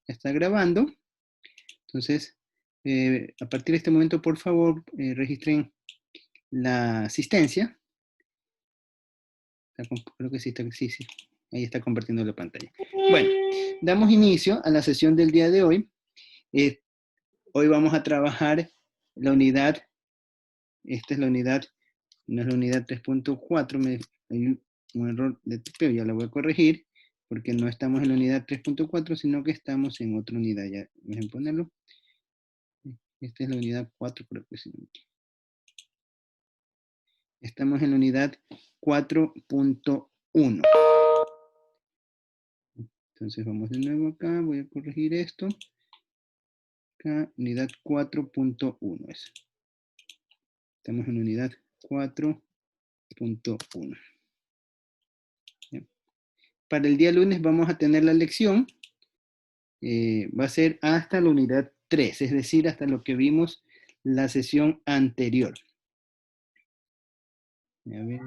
Ya está grabando. Entonces, a partir de este momento, por favor, registren la asistencia. Creo que sí está, sí, sí. Ahí está compartiendo la pantalla. Bueno, damos inicio a la sesión del día de hoy. Hoy vamos a trabajar la unidad, esta es la unidad, no es la unidad 3.4, hay un error de tipeo, ya la voy a corregir, porque no estamos en la unidad 3.4, sino que estamos en otra unidad. Ya, déjenme ponerlo. Esta es la unidad 4, creo que sí. Estamos en la unidad 4.1. Entonces vamos de nuevo acá, voy a corregir esto. Acá, unidad 4.1 es. Estamos en unidad 4.1. Para el día lunes vamos a tener la lección. Va a ser hasta la unidad 3, es decir, hasta lo que vimos la sesión anterior. A ver,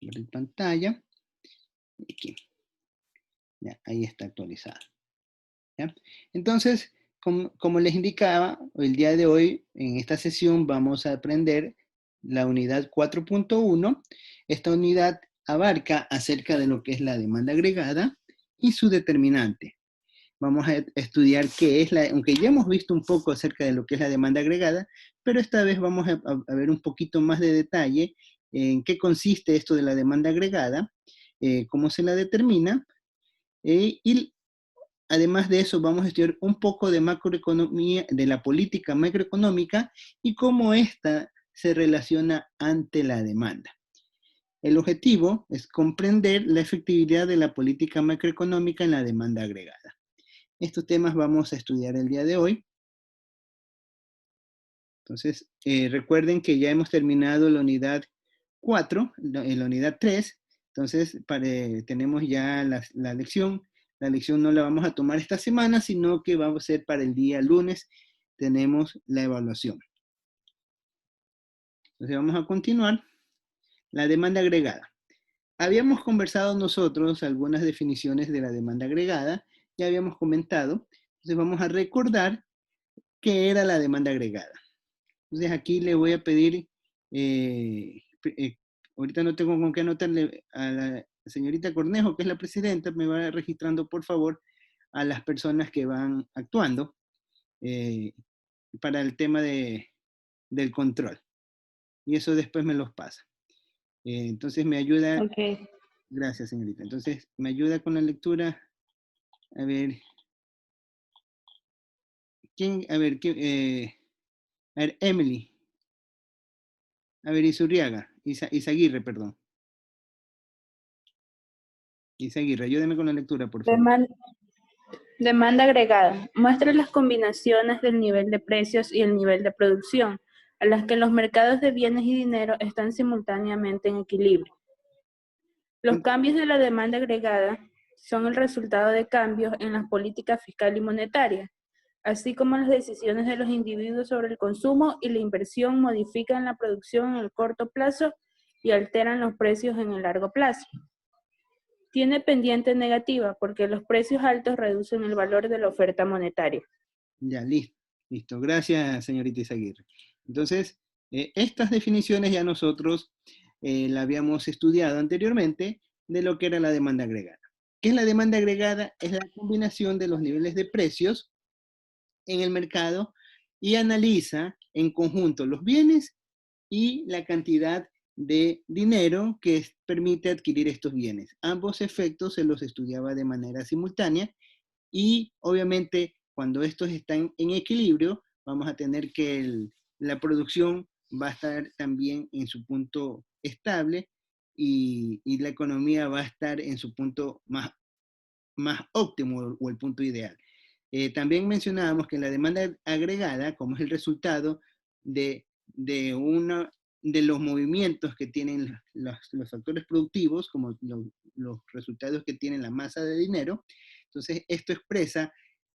abrir pantalla. Aquí. Ya, ahí está actualizada. ¿Ya? Entonces, como les indicaba, el día de hoy, en esta sesión, vamos a aprender la unidad 4.1. Esta unidad abarca acerca de lo que es la demanda agregada y su determinante. Vamos a estudiar qué es aunque ya hemos visto un poco acerca de lo que es la demanda agregada, pero esta vez vamos a ver un poquito más de detalle en qué consiste esto de la demanda agregada, cómo se la determina, y además de eso vamos a estudiar un poco de macroeconomía, de la política macroeconómica y cómo ésta se relaciona ante la demanda. El objetivo es comprender la efectividad de la política macroeconómica en la demanda agregada. Estos temas vamos a estudiar el día de hoy. Entonces, recuerden que ya hemos terminado la unidad 4, en la unidad 3. Entonces, tenemos ya la lección. La lección no la vamos a tomar esta semana, sino que va a ser para el día lunes. Tenemos la evaluación. Entonces, vamos a continuar. La demanda agregada. Habíamos conversado nosotros algunas definiciones de la demanda agregada. Ya habíamos comentado. Entonces, vamos a recordar qué era la demanda agregada. Entonces aquí le voy a pedir, ahorita no tengo con qué anotarle a la señorita Cornejo, que es la presidenta, me va registrando por favor a las personas que van actuando para el tema del control. Y eso después me los pasa. Entonces me ayuda, Okay. Gracias señorita, entonces me ayuda con la lectura, a ver, a ver, Emily, a ver, Izaguirre, perdón. Izaguirre, ayúdeme con la lectura, por favor. Demanda agregada. Muestra las combinaciones del nivel de precios y el nivel de producción, a las que los mercados de bienes y dinero están simultáneamente en equilibrio. Los cambios de la demanda agregada son el resultado de cambios en las políticas fiscal y monetaria, así como las decisiones de los individuos sobre el consumo y la inversión modifican la producción en el corto plazo y alteran los precios en el largo plazo. Tiene pendiente negativa porque los precios altos reducen el valor de la oferta monetaria. Ya, listo. Gracias, señorita Izaguirre. Entonces, estas definiciones ya nosotros la habíamos estudiado anteriormente de lo que era la demanda agregada. ¿Qué es la demanda agregada? Es la combinación de los niveles de precios en el mercado y analiza en conjunto los bienes y la cantidad de dinero que permite adquirir estos bienes. Ambos efectos se los estudiaba de manera simultánea y obviamente cuando estos están en equilibrio vamos a tener que la producción va a estar también en su punto estable y la economía va a estar en su punto más óptimo o el punto ideal. También mencionábamos que la demanda agregada, como es el resultado de los movimientos que tienen los factores productivos, como los resultados que tienen la masa de dinero, entonces esto expresa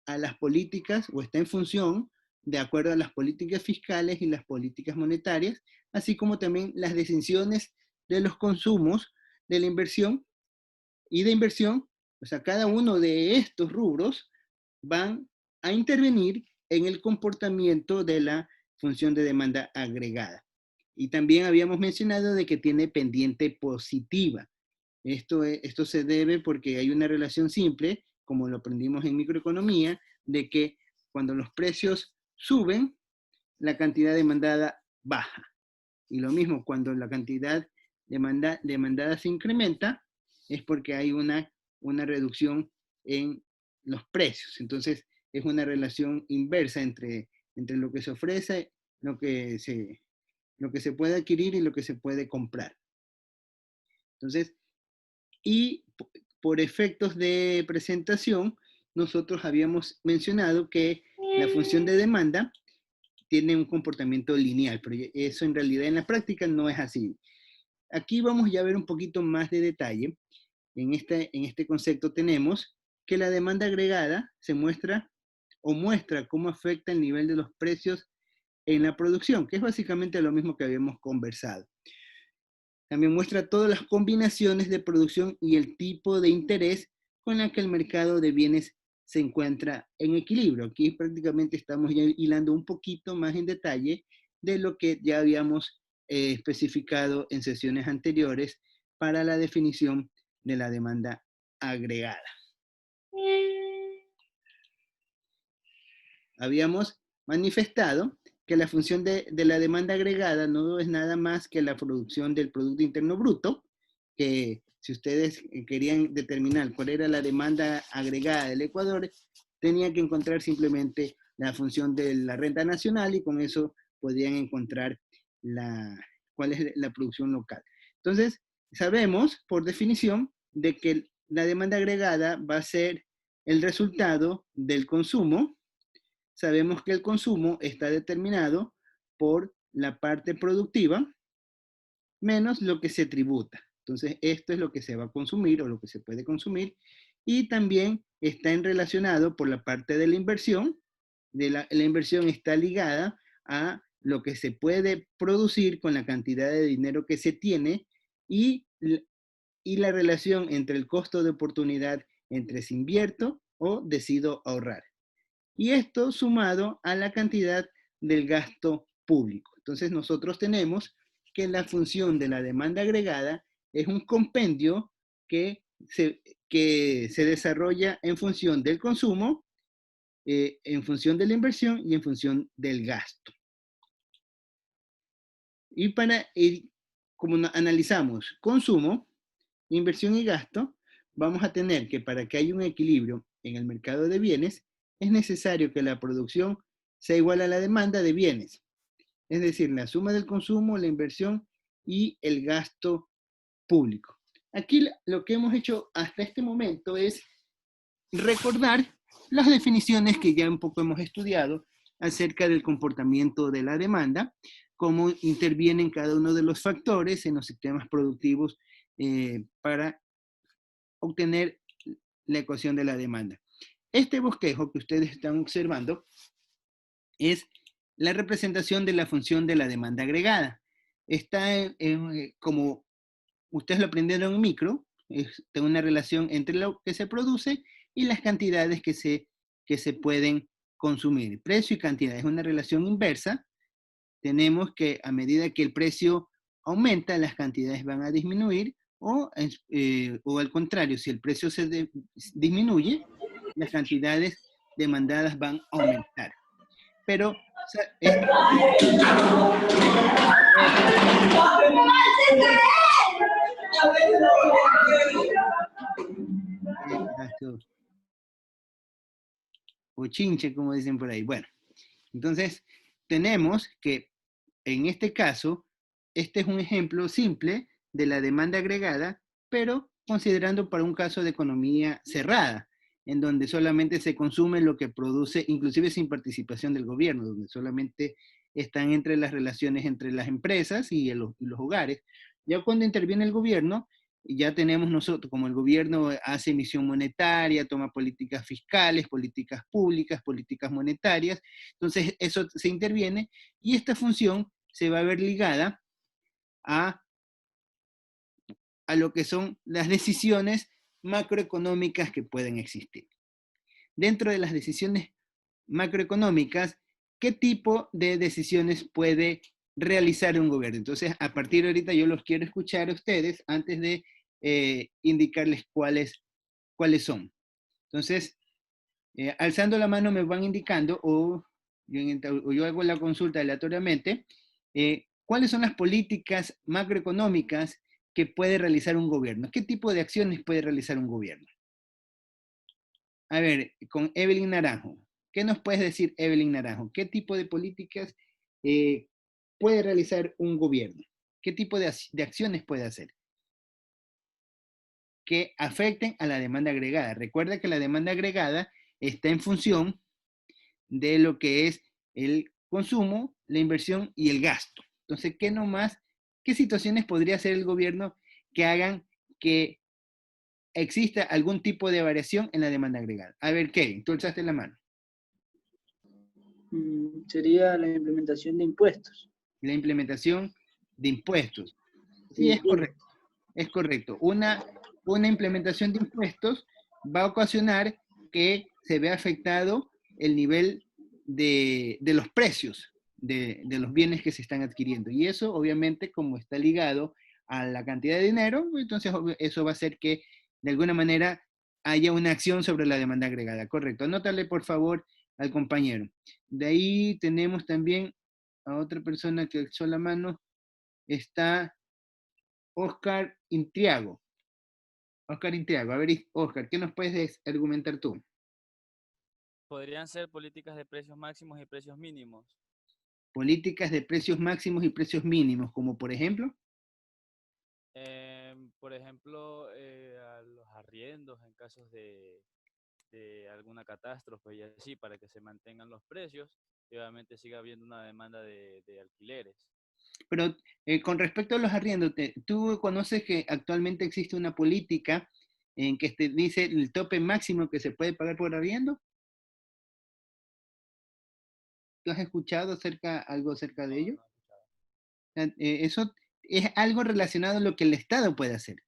a las políticas o está en función de acuerdo a las políticas fiscales y las políticas monetarias, así como también las decisiones de los consumos, de la inversión y de inversión. O sea, cada uno de estos rubros van a intervenir en el comportamiento de la función de demanda agregada. Y también habíamos mencionado de que tiene pendiente positiva. Esto se debe porque hay una relación simple, como lo aprendimos en microeconomía, de que cuando los precios suben, la cantidad demandada baja. Y lo mismo, cuando la cantidad demandada se incrementa, es porque hay una reducción en los precios. Entonces, es una relación inversa entre lo que se ofrece, lo que se puede adquirir y lo que se puede comprar. Entonces, y por efectos de presentación, nosotros habíamos mencionado que la función de demanda tiene un comportamiento lineal, pero eso en realidad en la práctica no es así. Aquí vamos ya a ver un poquito más de detalle. En este concepto tenemos que la demanda agregada se muestra cómo afecta el nivel de los precios en la producción, que es básicamente lo mismo que habíamos conversado. También muestra todas las combinaciones de producción y el tipo de interés con la que el mercado de bienes se encuentra en equilibrio. Aquí prácticamente estamos ya hilando un poquito más en detalle de lo que ya habíamos especificado en sesiones anteriores para la definición de la demanda agregada. Habíamos manifestado que la función de la demanda agregada no es nada más que la producción del Producto Interno Bruto, que si ustedes querían determinar cuál era la demanda agregada del Ecuador, tenían que encontrar simplemente la función de la renta nacional y con eso podían encontrar cuál es la producción local. Entonces, sabemos por definición de que la demanda agregada va a ser el resultado del consumo. Sabemos que el consumo está determinado por la parte productiva menos lo que se tributa. Entonces, esto es lo que se va a consumir o lo que se puede consumir. Y también está relacionado por la parte de la inversión. La inversión está ligada a lo que se puede producir con la cantidad de dinero que se tiene y la relación entre el costo de oportunidad entre si invierto o decido ahorrar. Y esto sumado a la cantidad del gasto público. Entonces nosotros tenemos que la función de la demanda agregada es un compendio que se desarrolla en función del consumo, en función de la inversión y en función del gasto. Y como analizamos consumo, inversión y gasto, vamos a tener que para que haya un equilibrio en el mercado de bienes, es necesario que la producción sea igual a la demanda de bienes. Es decir, la suma del consumo, la inversión y el gasto público. Aquí lo que hemos hecho hasta este momento es recordar las definiciones que ya un poco hemos estudiado acerca del comportamiento de la demanda, cómo intervienen cada uno de los factores en los sistemas productivos para obtener la ecuación de la demanda. Este bosquejo que ustedes están observando es la representación de la función de la demanda agregada. Está como ustedes lo aprendieron en micro, es una relación entre lo que se produce y las cantidades que se pueden consumir. Precio y cantidad es una relación inversa. Tenemos que a medida que el precio aumenta, las cantidades van a disminuir o al contrario, si el precio se disminuye, las cantidades demandadas van a aumentar. Pero o chinche, como dicen por ahí. Bueno, entonces tenemos que en este caso, este es un ejemplo simple de la demanda agregada, pero considerando para un caso de economía cerrada, en donde solamente se consume lo que produce, inclusive sin participación del gobierno, donde solamente están entre las relaciones entre las empresas y los hogares. Ya cuando interviene el gobierno, ya tenemos nosotros, como el gobierno hace emisión monetaria, toma políticas fiscales, políticas públicas, políticas monetarias, entonces eso se interviene y esta función se va a ver ligada a lo que son las decisiones macroeconómicas que pueden existir. dentro de las decisiones macroeconómicas, ¿qué tipo de decisiones puede realizar un gobierno? Entonces, a partir de ahorita yo los quiero escuchar a ustedes antes de indicarles cuáles son. Entonces, alzando la mano me van indicando, o yo hago la consulta aleatoriamente, cuáles son las políticas macroeconómicas que puede realizar un gobierno. ¿Qué tipo de acciones puede realizar un gobierno? A ver, con Evelyn Naranjo. ¿Qué nos puedes decir, Evelyn Naranjo? ¿Qué tipo de políticas puede realizar un gobierno? ¿Qué tipo de acciones puede hacer que afecten a la demanda agregada? Recuerda que la demanda agregada está en función de lo que es el consumo, la inversión y el gasto. Entonces, qué situaciones podría hacer el gobierno que hagan que exista algún tipo de variación en la demanda agregada? A ver, Kevin, tú alzaste la mano. Sería la implementación de impuestos. La implementación de impuestos. Sí, Sí, es correcto. Es correcto. Una implementación de impuestos va a ocasionar que se vea afectado el nivel de los precios de los bienes que se están adquiriendo. Y eso, obviamente, como está ligado a la cantidad de dinero, entonces eso va a hacer que, de alguna manera, haya una acción sobre la demanda agregada. Correcto. Anótale, por favor, al compañero. De ahí tenemos también a otra persona que alzó la mano. Está Oscar Intriago. Oscar Intriago, a ver, Oscar, ¿qué nos puedes argumentar tú? Podrían ser políticas de precios máximos y precios mínimos. Políticas de precios máximos y precios mínimos, como por ejemplo. Por ejemplo, a los arriendos en casos de alguna catástrofe y así, para que se mantengan los precios y obviamente siga habiendo una demanda de alquileres. Pero con respecto a los arriendos, ¿tú conoces que actualmente existe una política en que te dice el tope máximo que se puede pagar por arriendo? ¿Tú has escuchado algo acerca de No, ello? no he escuchado. Eso es algo relacionado a lo que el Estado puede hacer.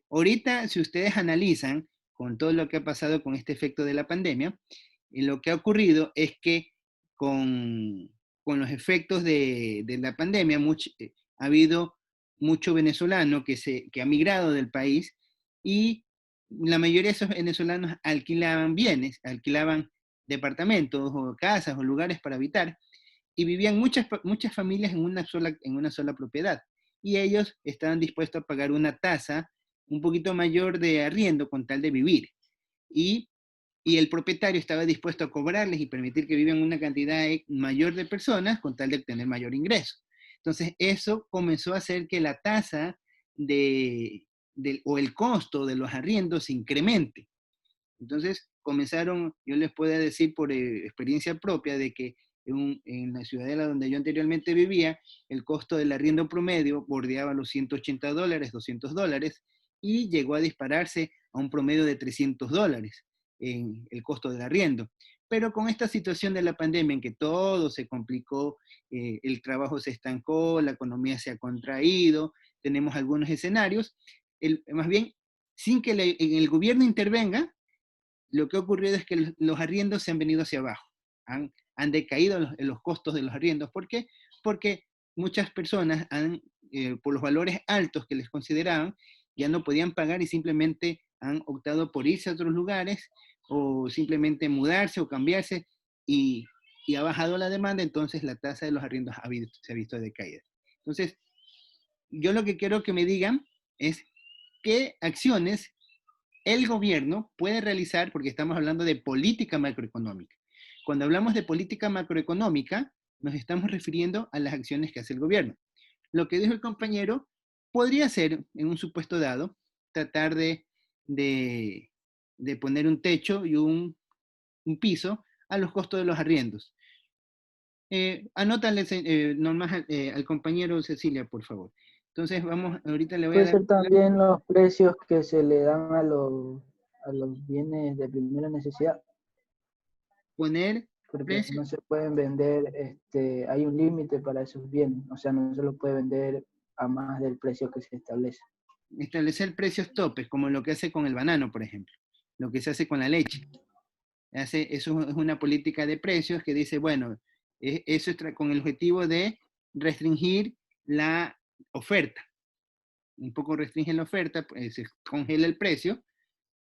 Ahorita, si ustedes analizan con todo lo que ha pasado con este efecto de la pandemia, lo que ha ocurrido es que con, con los efectos de la pandemia ha habido mucho venezolano que ha migrado del país y la mayoría de esos venezolanos alquilaban bienes, alquilaban departamentos o casas o lugares para habitar y vivían muchas familias en una sola propiedad. Y ellos estaban dispuestos a pagar una tasa un poquito mayor de arriendo con tal de vivir. Y, y el propietario estaba dispuesto a cobrarles y permitir que vivan una cantidad mayor de personas con tal de obtener mayor ingreso. Entonces, eso comenzó a hacer que la tasa o el costo de los arriendos se incremente. Entonces comenzaron, yo les puedo decir por experiencia propia, de que en la ciudadela donde yo anteriormente vivía, el costo del arriendo promedio bordeaba los $180, $200, y llegó a dispararse a un promedio de $300 en el costo del arriendo. Pero con esta situación de la pandemia en que todo se complicó, el trabajo se estancó, la economía se ha contraído, tenemos algunos escenarios, más bien, sin que el gobierno intervenga, lo que ha ocurrido es que los arriendos se han venido hacia abajo, han decaído los costos de los arriendos. ¿Por qué? Porque muchas personas por los valores altos que les consideraban, ya no podían pagar y simplemente han optado por irse a otros lugares o simplemente mudarse o cambiarse y, y ha bajado la demanda, entonces la tasa de los arriendos se ha visto decaída. Entonces, yo lo que quiero que me digan es qué acciones el gobierno puede realizar, porque estamos hablando de política macroeconómica. Cuando hablamos de política macroeconómica, nos estamos refiriendo a las acciones que hace el gobierno. Lo que dijo el compañero podría ser, en un supuesto dado, tratar de, de poner un techo y un piso a los costos de los arriendos. Anótale nomás al compañero Cecilia, por favor. Entonces, ahorita le voy a Puede dar ser también los precios que se le dan a los bienes de primera necesidad, poner porque precios. no se pueden vender, hay un límite para esos bienes, o sea, no se los puede vender a más del precio que se establece. Establecer precios topes, como lo que hace con el banano, por ejemplo, lo que se hace con la leche. Eso es una política de precios que dice, bueno, eso es con el objetivo de restringir la oferta. Un poco restringe la oferta, pues, se congela el precio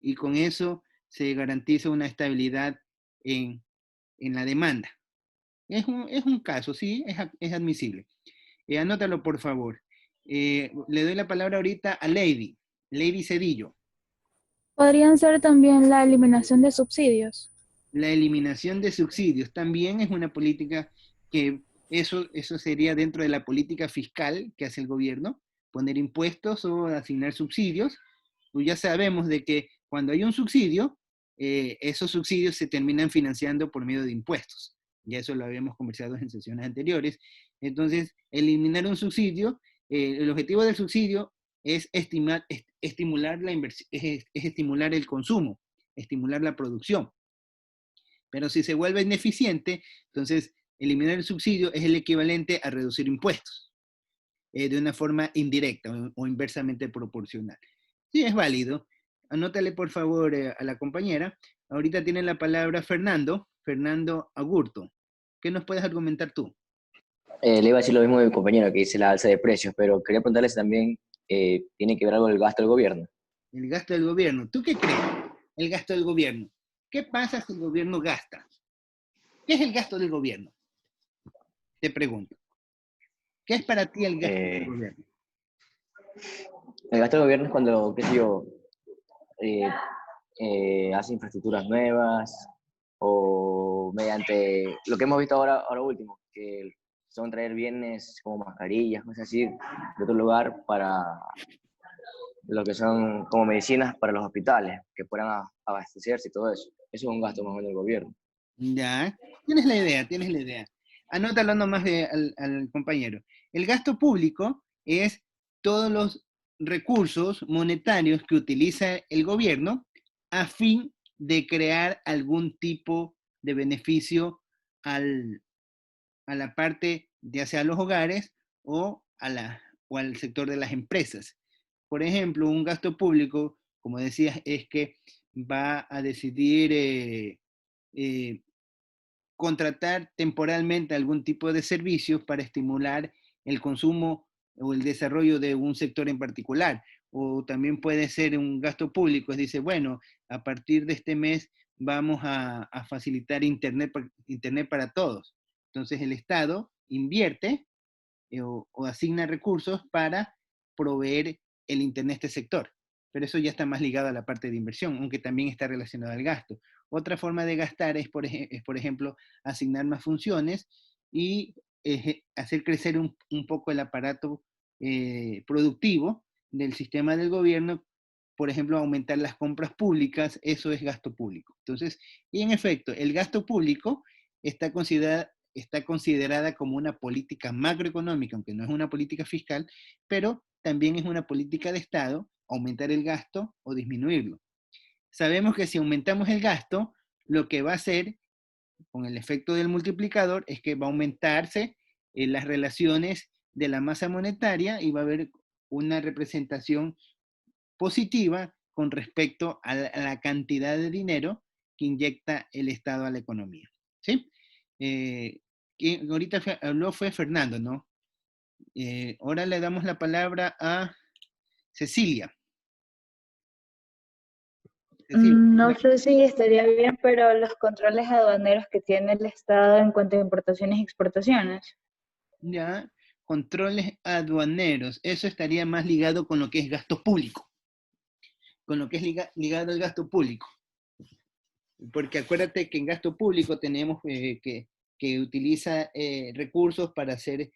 y con eso se garantiza una estabilidad en la demanda. Es un caso, sí, es admisible. Anótalo, por favor. Le doy la palabra ahorita a Lady Cedillo. Podrían ser también la eliminación de subsidios. La eliminación de subsidios también es una política que eso sería dentro de la política fiscal que hace el gobierno, poner impuestos o asignar subsidios. Pues ya sabemos de que cuando hay un subsidio, esos subsidios se terminan financiando por medio de impuestos. Ya eso lo habíamos conversado en sesiones anteriores. Entonces, eliminar un subsidio, el objetivo del subsidio es estimular la inversión, es estimular el consumo, estimular la producción. Pero si se vuelve ineficiente, entonces eliminar el subsidio es el equivalente a reducir impuestos, de una forma indirecta o inversamente proporcional. Sí, es válido. Anótale, por favor, a la compañera. Ahorita tiene la palabra Fernando Agurto. ¿Qué nos puedes argumentar tú? Le iba a decir lo mismo de mi compañero que dice la alza de precios, pero quería preguntarle si también tiene que ver algo el gasto del gobierno. El gasto del gobierno. ¿Tú qué crees? El gasto del gobierno. ¿Qué pasa si el gobierno gasta? ¿Qué es el gasto del gobierno? Te pregunto. ¿Qué es para ti el gasto del gobierno? El gasto del gobierno es cuando, qué sé yo, hace infraestructuras nuevas o mediante lo que hemos visto ahora último, que son traer bienes como mascarillas, cosas así, de otro lugar para lo que son como medicinas para los hospitales, que puedan abastecerse y todo eso. Eso es un gasto más o menos del gobierno. Ya, tienes la idea. Anótalo nomás al compañero. El gasto público es todos los recursos monetarios que utiliza el gobierno a fin de crear algún tipo de beneficio a la parte, ya sea a los hogares o al sector de las empresas. Por ejemplo, un gasto público, como decías, es que va a decidir contratar temporalmente algún tipo de servicios para estimular el consumo o el desarrollo de un sector en particular. O también puede ser un gasto público, es decir, bueno, a partir de este mes vamos a facilitar internet para todos. Entonces el Estado invierte o asigna recursos para proveer el internet a este sector. Pero eso ya está más ligado a la parte de inversión, aunque también está relacionado al gasto. Otra forma de gastar es, por ejemplo, asignar más funciones y hacer crecer un poco el aparato productivo del sistema del gobierno. Por ejemplo, aumentar las compras públicas, eso es gasto público. Entonces, y en efecto, el gasto público está considerada como una política macroeconómica, aunque no es una política fiscal, pero también es una política de Estado, aumentar el gasto o disminuirlo. Sabemos que si aumentamos el gasto, lo que va a hacer con el efecto del multiplicador es que va a aumentarse las relaciones de la masa monetaria y va a haber una representación positiva con respecto a la cantidad de dinero que inyecta el Estado a la economía. ¿Sí? Quien ahorita habló fue Fernando, ¿no? Ahora le damos la palabra a Cecilia. No sé si estaría bien, pero los controles aduaneros que tiene el Estado en cuanto a importaciones y exportaciones. Ya, controles aduaneros, eso estaría más ligado con lo que es gasto público, con lo que es ligado al gasto público. Porque acuérdate que en gasto público tenemos que utiliza recursos para hacer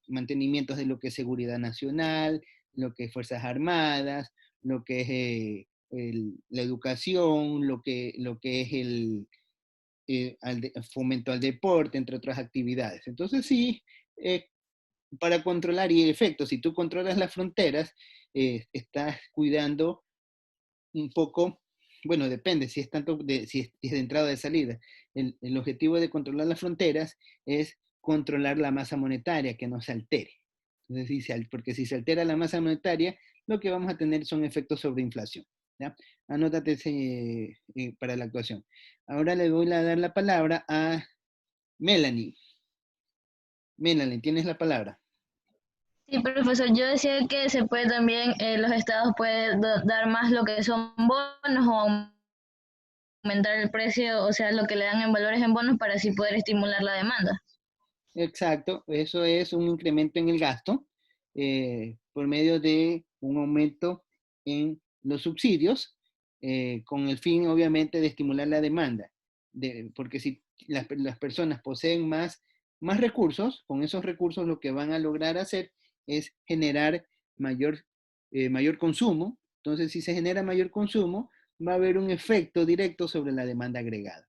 mantenimientos de lo que es seguridad nacional, lo que es Fuerzas Armadas, lo que es la educación, lo que es el fomento al deporte, entre otras actividades. Entonces sí, para controlar, y en efecto, si tú controlas las fronteras, estás cuidando un poco, bueno, depende si es tanto si es de entrada o de salida. El objetivo de controlar las fronteras es controlar la masa monetaria, que no se altere. Entonces, porque si se altera la masa monetaria, lo que vamos a tener son efectos sobre inflación. ¿ya? Anótate para la actuación. Ahora le voy a dar la palabra a Melanie. Melanie, tienes la palabra. Sí, profesor, yo decía que se puede también, los estados pueden dar más lo que son bonos o aumentar el precio, o sea, lo que le dan en valores en bonos para así poder estimular la demanda. Exacto, eso es un incremento en el gasto por medio de un aumento en los subsidios, con el fin, obviamente, de estimular la demanda. Porque si las personas poseen más recursos, con esos recursos lo que van a lograr hacer es generar mayor consumo. Entonces, si se genera mayor consumo, va a haber un efecto directo sobre la demanda agregada.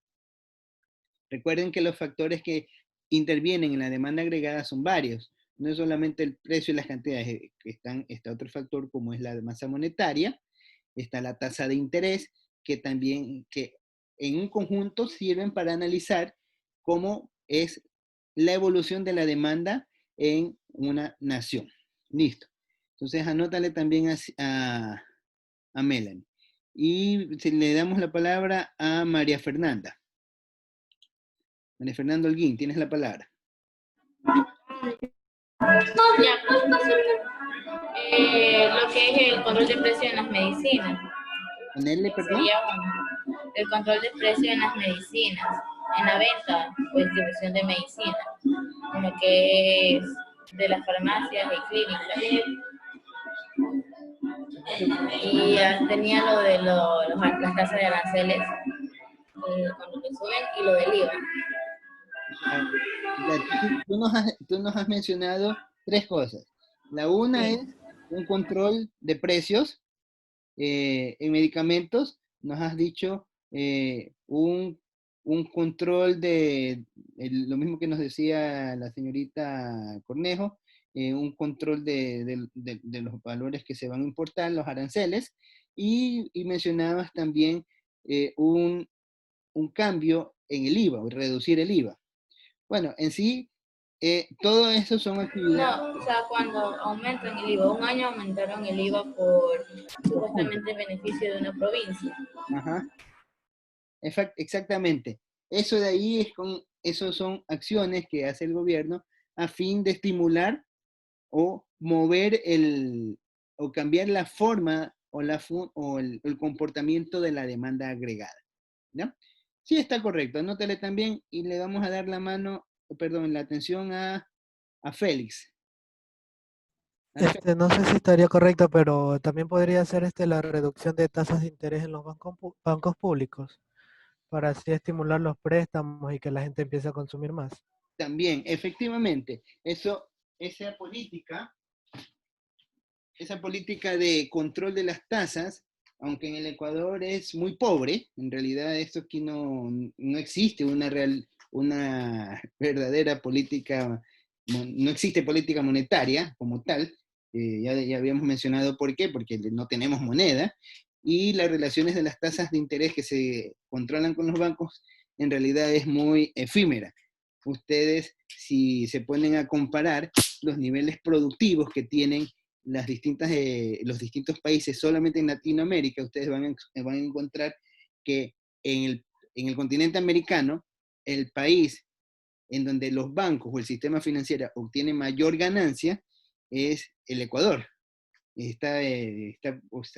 Recuerden que los factores que intervienen en la demanda agregada son varios. No es solamente el precio y las cantidades, está otro factor como es la masa monetaria, está la tasa de interés, que en un conjunto sirven para analizar cómo es la evolución de la demanda en una nación. Listo. Entonces anótale también a Melanie. Y le damos la palabra a María Fernanda. María Fernanda Holguín, tienes la palabra. Ya, profesor. Lo que es el control de precio en las medicinas. Ponerle, perdón. Sería el control de precio en las medicinas, en la venta o distribución de medicinas, como que es de las farmacias y clínicas. Y tenía lo de las tasas de aranceles, cuando te suben, y lo del IVA. Tú nos has mencionado tres cosas. La una es un control de precios en medicamentos. Nos has dicho un control lo mismo que nos decía la señorita Cornejo, un control de los valores que se van a importar, los aranceles, y mencionabas también un cambio en el IVA, o reducir el IVA. Bueno, en sí, todo eso son actividades. No, o sea, cuando aumentan el IVA, un año aumentaron el IVA por supuestamente beneficio de una provincia. Ajá. Exactamente. Eso de ahí esos son acciones que hace el gobierno a fin de estimular o mover o cambiar la forma o el comportamiento de la demanda agregada. ¿Ya? Sí, está correcto. Anótale también y le vamos a dar la atención a Félix. No sé si estaría correcto, pero también podría ser la reducción de tasas de interés en los bancos públicos, para así estimular los préstamos y que la gente empiece a consumir más. También, efectivamente, esa política de control de las tasas, aunque en el Ecuador es muy pobre, en realidad esto aquí no existe una verdadera política, no existe política monetaria como tal. Ya habíamos mencionado por qué, porque no tenemos moneda, y las relaciones de las tasas de interés que se controlan con los bancos en realidad es muy efímera. Ustedes, si se ponen a comparar los niveles productivos que tienen los distintos países solamente en Latinoamérica, ustedes van a encontrar que en el continente americano, el país en donde los bancos o el sistema financiero obtiene mayor ganancia es el Ecuador. Está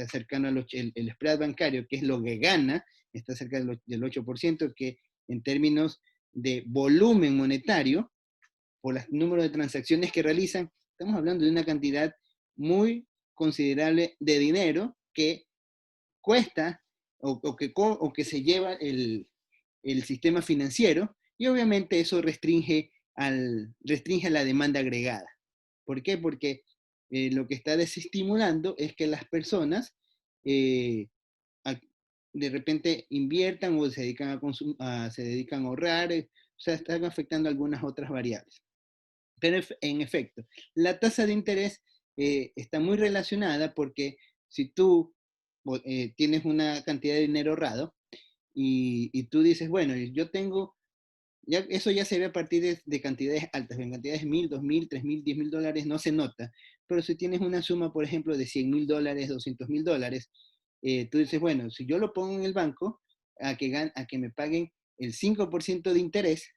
cercano el spread bancario, que es lo que gana, está cerca del 8%, que en términos de volumen monetario, por el número de transacciones que realizan, estamos hablando de una cantidad muy considerable de dinero que cuesta o que se lleva el sistema financiero, y obviamente eso restringe a la demanda agregada. ¿Por qué? Porque lo que está desestimulando es que las personas de repente inviertan o se dedican se dedican a ahorrar, o sea, están afectando algunas otras variables. Pero en efecto, la tasa de interés está muy relacionada, porque si tú tienes una cantidad de dinero ahorrado y tú dices, bueno, yo tengo, eso ya se ve a partir de cantidades altas, en cantidades de $1,000, $2,000, $3,000, $10,000 no se nota, pero si tienes una suma, por ejemplo, de $100,000, $200,000, tú dices, bueno, si yo lo pongo en el banco, a que me paguen el 5% de interés,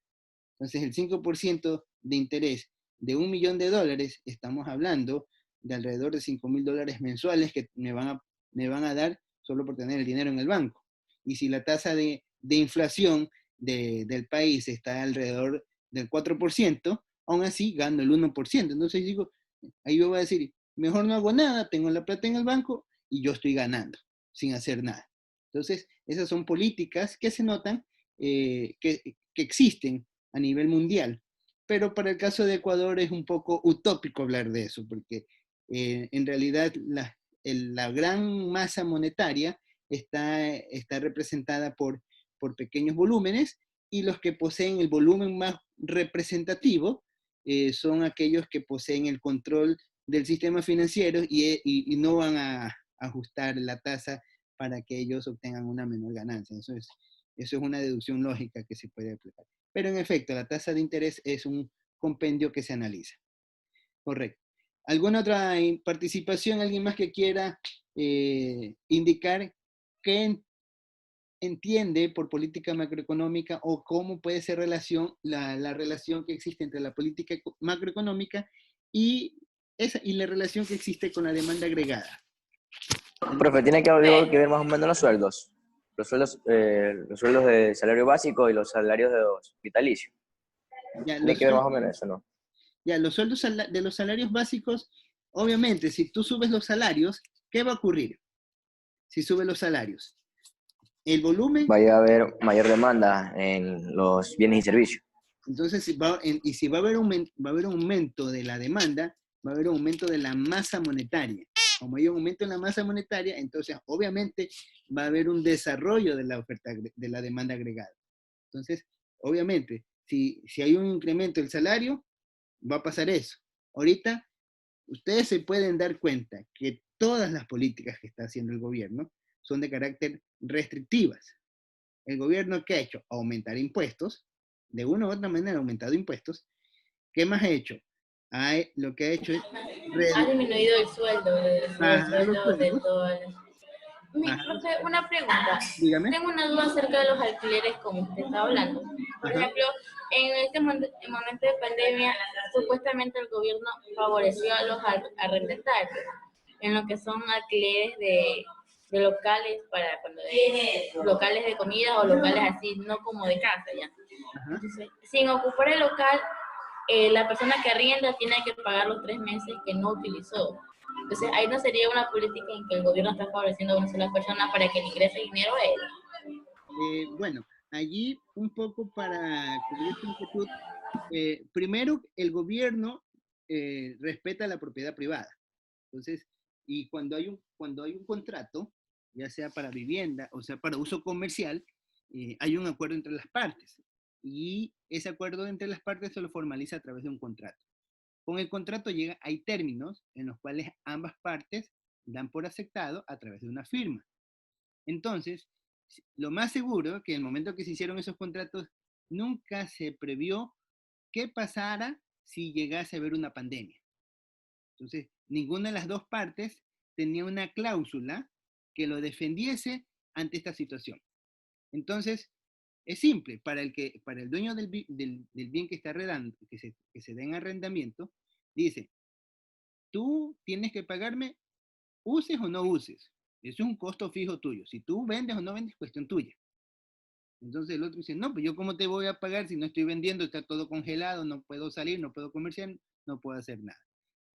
entonces el 5% de interés de $1.000.000, estamos hablando de alrededor de $5.000 mensuales que me van a dar solo por tener el dinero en el banco. Y si la tasa de inflación del país está alrededor del 4%, aún así gano el 1%. Entonces digo, ahí yo voy a decir, mejor no hago nada, tengo la plata en el banco y yo estoy ganando sin hacer nada. Entonces, esas son políticas que se notan que existen a nivel mundial. Pero para el caso de Ecuador es un poco utópico hablar de eso, porque en realidad la gran masa monetaria está representada por pequeños volúmenes, y los que poseen el volumen más representativo son aquellos que poseen el control del sistema financiero y no van a ajustar la tasa para que ellos obtengan una menor ganancia. Eso es una deducción lógica que se puede aplicar. Pero en efecto, la tasa de interés es un compendio que se analiza. Correcto. ¿Alguna otra participación? ¿Alguien más que quiera indicar qué entiende por política macroeconómica o cómo puede ser la relación que existe entre la política macroeconómica y la relación que existe con la demanda agregada? Profe, tiene que algo que ver más o menos los sueldos. Los sueldos de salario básico y los salarios de los vitalicios. Ya, Tiene que ver más o menos eso, ¿no? Ya, los sueldos de los salarios básicos, obviamente, si tú subes los salarios, ¿qué va a ocurrir? Si subes los salarios, el volumen. Vaya a haber mayor demanda en los bienes y servicios. Entonces, si va a haber un aumento de la demanda, va a haber un aumento de la masa monetaria. Como hay un aumento en la masa monetaria, entonces obviamente va a haber un desarrollo de la oferta, de la demanda agregada. Entonces, obviamente, si hay un incremento del salario, va a pasar eso. Ahorita, ustedes se pueden dar cuenta que todas las políticas que está haciendo el gobierno son de carácter restrictivas. El gobierno, ¿qué ha hecho? Aumentar impuestos. De una u otra manera ha aumentado impuestos. ¿Qué más ha hecho? Lo que ha hecho es ha disminuido el sueldo de todas las... Profe, una pregunta. Dígame. Tengo una duda acerca de los alquileres como usted está hablando. Por ejemplo, en este momento de pandemia, supuestamente el gobierno favoreció a los arrendatarios en lo que son alquileres de locales para locales de comida o locales así, no como de casa ya. Entonces, sin ocupar el local, la persona que arrienda tiene que pagar los 3 meses que no utilizó. Entonces, ahí no sería una política en que el gobierno está favoreciendo a una sola persona para que le ingrese dinero a él. Bueno, allí un poco para cubrir tu inquietud, primero, el gobierno respeta la propiedad privada. Entonces, y cuando hay un contrato, ya sea para vivienda o sea para uso comercial, hay un acuerdo entre las partes. Y ese acuerdo entre las partes se lo formaliza a través de un contrato. Con el contrato hay términos en los cuales ambas partes dan por aceptado a través de una firma. Entonces, lo más seguro que en el momento que se hicieron esos contratos, nunca se previó qué pasara si llegase a haber una pandemia. Entonces, ninguna de las dos partes tenía una cláusula que lo defendiese ante esta situación. Entonces, es simple, para el dueño del bien que está arrendando, que se dé en arrendamiento, dice, tú tienes que pagarme, uses o no uses. Eso es un costo fijo tuyo. Si tú vendes o no vendes, cuestión tuya. Entonces el otro dice, no, pues yo cómo te voy a pagar si no estoy vendiendo, está todo congelado, no puedo salir, no puedo comerciar, no puedo hacer nada.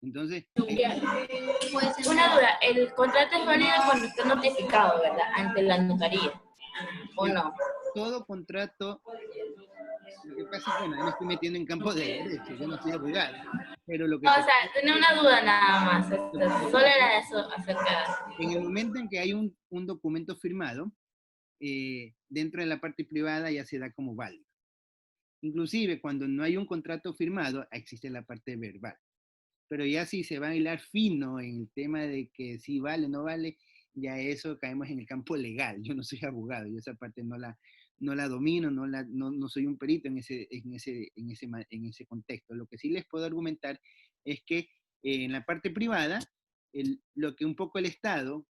Entonces... Una duda, el contrato es válido cuando esté notificado, ¿verdad? Ante la notaría, ¿o no? Todo contrato, lo que pasa es que bueno, yo me estoy metiendo en campo de derecho, yo no soy abogado, pero lo que... O sea, tenía una duda nada más, solo era eso acerca... En el momento en que hay un documento firmado, dentro de la parte privada ya se da como válido. Inclusive cuando no hay un contrato firmado, existe la parte verbal. Pero ya si se va a hilar fino en el tema de que si vale o no vale, ya eso caemos en el campo legal. Yo no soy abogado, yo esa parte no la domino, no soy un perito en ese contexto. Lo que sí les puedo argumentar es que en la parte privada lo que un poco el Estado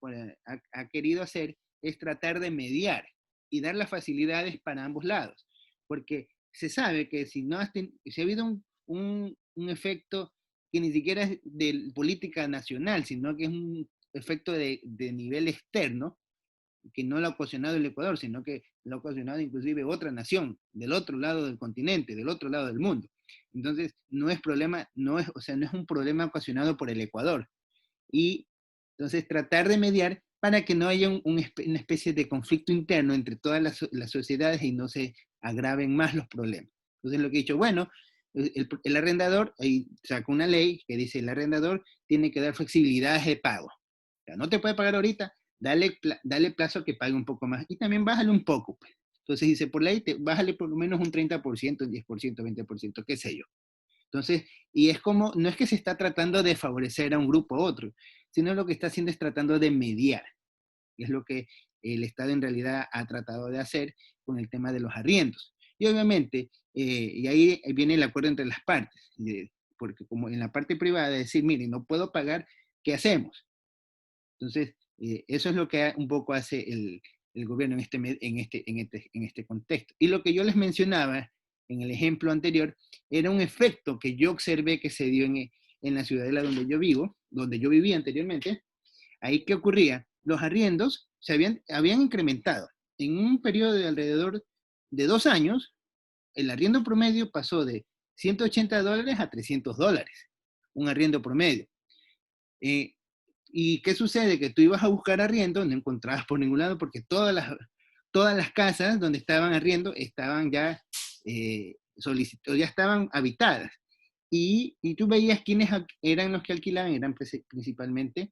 ha querido hacer es tratar de mediar y dar las facilidades para ambos lados, porque se sabe que si ha habido un efecto que ni siquiera es de política nacional, sino que es un efecto de nivel externo, que no lo ha ocasionado el Ecuador, sino que lo ha ocasionado inclusive otra nación, del otro lado del continente, del otro lado del mundo. Entonces, no es un problema ocasionado por el Ecuador. Y entonces tratar de mediar para que no haya una especie de conflicto interno entre todas las sociedades y no se agraven más los problemas. Entonces lo que he dicho, bueno, el arrendador, ahí sacó una ley que dice el arrendador tiene que dar flexibilidades de pago. O sea, no te puede pagar ahorita, dale plazo que pague un poco más. Y también bájale un poco. Pues. Entonces dice, por ley, bájale por lo menos un 30%, un 10%, 20%, qué sé yo. Entonces, y es como, no es que se está tratando de favorecer a un grupo u otro, sino lo que está haciendo es tratando de mediar. Y es lo que el Estado en realidad ha tratado de hacer con el tema de los arriendos. Y obviamente, y ahí viene el acuerdo entre las partes, porque como en la parte privada decir, mire, no puedo pagar, ¿qué hacemos? Entonces, eso es lo que un poco hace el gobierno en este contexto. Y lo que yo les mencionaba en el ejemplo anterior, era un efecto que yo observé que se dio en la ciudadela donde yo vivo, donde yo vivía anteriormente. Ahí, ¿qué ocurría? Los arriendos habían incrementado. En un periodo de alrededor de 2 años, el arriendo promedio pasó de $180 a $300, un arriendo promedio. ¿Y qué sucede? Que tú ibas a buscar arriendo, no encontrabas por ningún lado, porque todas las casas donde estaban arriendo estaban ya ya estaban habitadas. Y tú veías quiénes eran los que alquilaban, eran principalmente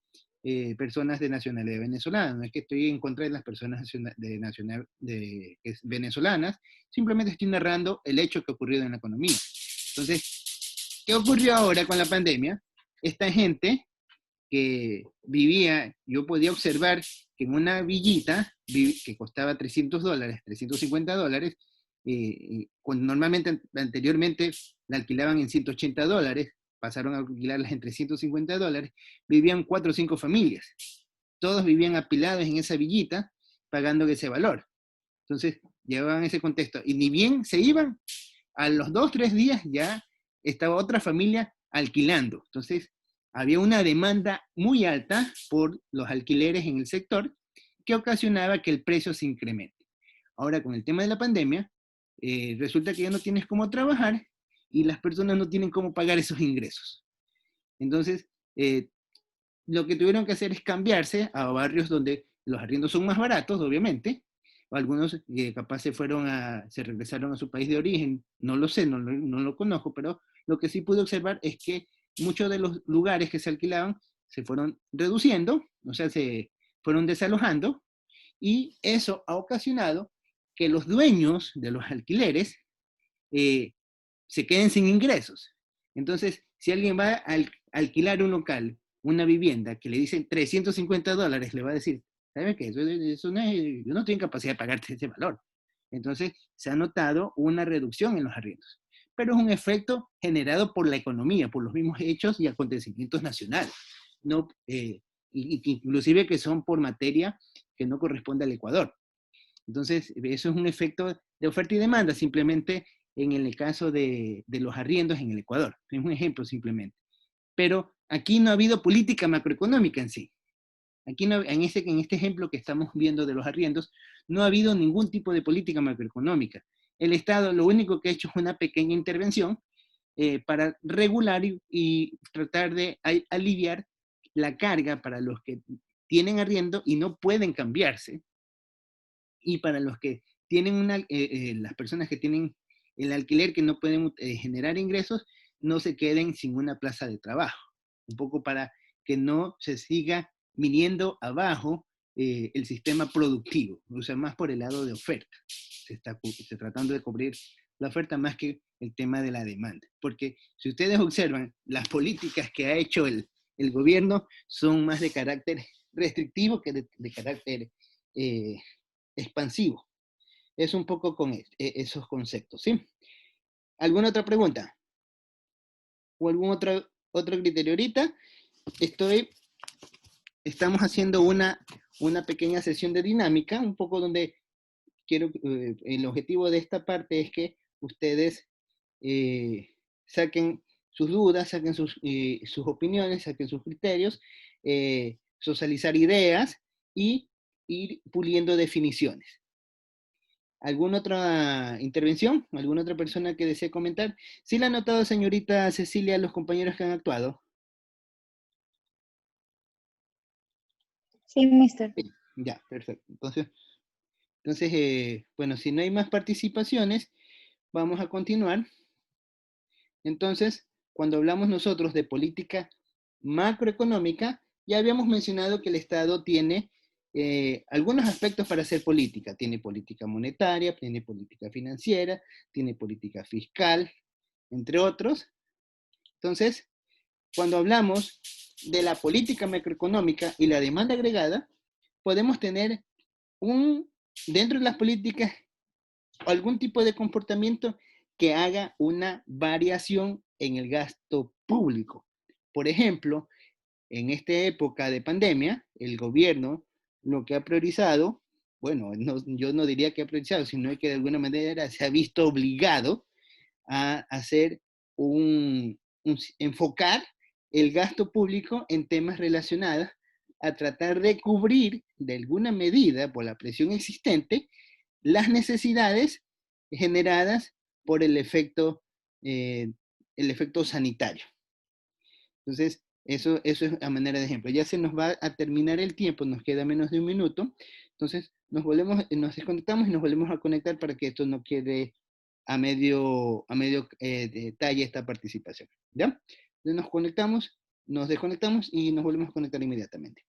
personas de nacionalidad venezolana. No es que estoy en contra de las personas venezolanas, simplemente estoy narrando el hecho que ha ocurrido en la economía. Entonces, ¿qué ocurrió ahora con la pandemia? Esta gente que vivía, yo podía observar que en una villita que costaba $300, $350, cuando normalmente anteriormente la alquilaban en $180, pasaron a alquilarlas en $350, vivían 4 o 5 familias. Todos vivían apilados en esa villita, pagando ese valor. Entonces, llevaban ese contexto. Y ni bien se iban, a los 2 o 3 días ya estaba otra familia alquilando. Entonces, había una demanda muy alta por los alquileres en el sector que ocasionaba que el precio se incremente. Ahora, con el tema de la pandemia, resulta que ya no tienes cómo trabajar y las personas no tienen cómo pagar esos ingresos. Entonces, lo que tuvieron que hacer es cambiarse a barrios donde los arriendos son más baratos, obviamente. Algunos capaz se regresaron a su país de origen, no lo sé, no lo conozco, pero lo que sí pude observar es que muchos de los lugares que se alquilaban se fueron reduciendo, o sea, se fueron desalojando, y eso ha ocasionado que los dueños de los alquileres se queden sin ingresos. Entonces, si alguien va a alquilar un local, una vivienda, que le dicen $350, le va a decir, ¿sabe qué? Eso no es, yo no tengo capacidad de pagarte ese valor. Entonces, se ha notado una reducción en los arriendos. Pero es un efecto generado por la economía, por los mismos hechos y acontecimientos nacionales. No, inclusive que son por materia que no corresponde al Ecuador. Entonces, eso es un efecto de oferta y demanda, simplemente en el caso de los arriendos en el Ecuador. Es un ejemplo simplemente. Pero aquí no ha habido política macroeconómica en sí. Aquí no, en este ejemplo que estamos viendo de los arriendos, no ha habido ningún tipo de política macroeconómica. El Estado lo único que ha hecho es una pequeña intervención para regular y tratar de aliviar la carga para los que tienen arriendo y no pueden cambiarse, y para los que tienen las personas que tienen el alquiler que no pueden generar ingresos, no se queden sin una plaza de trabajo. Un poco para que no se siga viniendo abajo el sistema productivo, o sea, más por el lado de oferta. Se está tratando de cubrir la oferta más que el tema de la demanda. Porque si ustedes observan, las políticas que ha hecho el gobierno son más de carácter restrictivo que de carácter expansivo. Es un poco con esos conceptos, ¿sí? ¿Alguna otra pregunta? ¿O algún otro criterio? Ahorita estoy estamos haciendo una pequeña sesión de dinámica, un poco donde el objetivo de esta parte es que ustedes saquen sus dudas, saquen sus opiniones, saquen sus criterios, socializar ideas y ir puliendo definiciones. ¿Alguna otra intervención? ¿Alguna otra persona que desee comentar? ¿Sí le ha notado, señorita Cecilia, los compañeros que han actuado? Sí, mister. Sí, ya, perfecto. Entonces, bueno, si no hay más participaciones, vamos a continuar. Entonces, cuando hablamos nosotros de política macroeconómica, ya habíamos mencionado que el Estado tiene algunos aspectos para hacer política. Tiene política monetaria, tiene política financiera, tiene política fiscal, entre otros. Entonces, cuando hablamos de la política macroeconómica y la demanda agregada, podemos tener dentro de las políticas algún tipo de comportamiento que haga una variación en el gasto público. Por ejemplo, en esta época de pandemia, el gobierno lo que ha priorizado, bueno, yo no diría que ha priorizado, sino que de alguna manera se ha visto obligado a hacer enfocar el gasto público en temas relacionados a tratar de cubrir de alguna medida por la presión existente las necesidades generadas por el efecto sanitario. Entonces, eso es a manera de ejemplo. Ya se nos va a terminar el tiempo, nos queda menos de un minuto. Entonces, nos desconectamos y nos volvemos a conectar para que esto no quede a medio detalle esta participación. ¿Ya? Entonces nos conectamos, nos desconectamos y nos volvemos a conectar inmediatamente.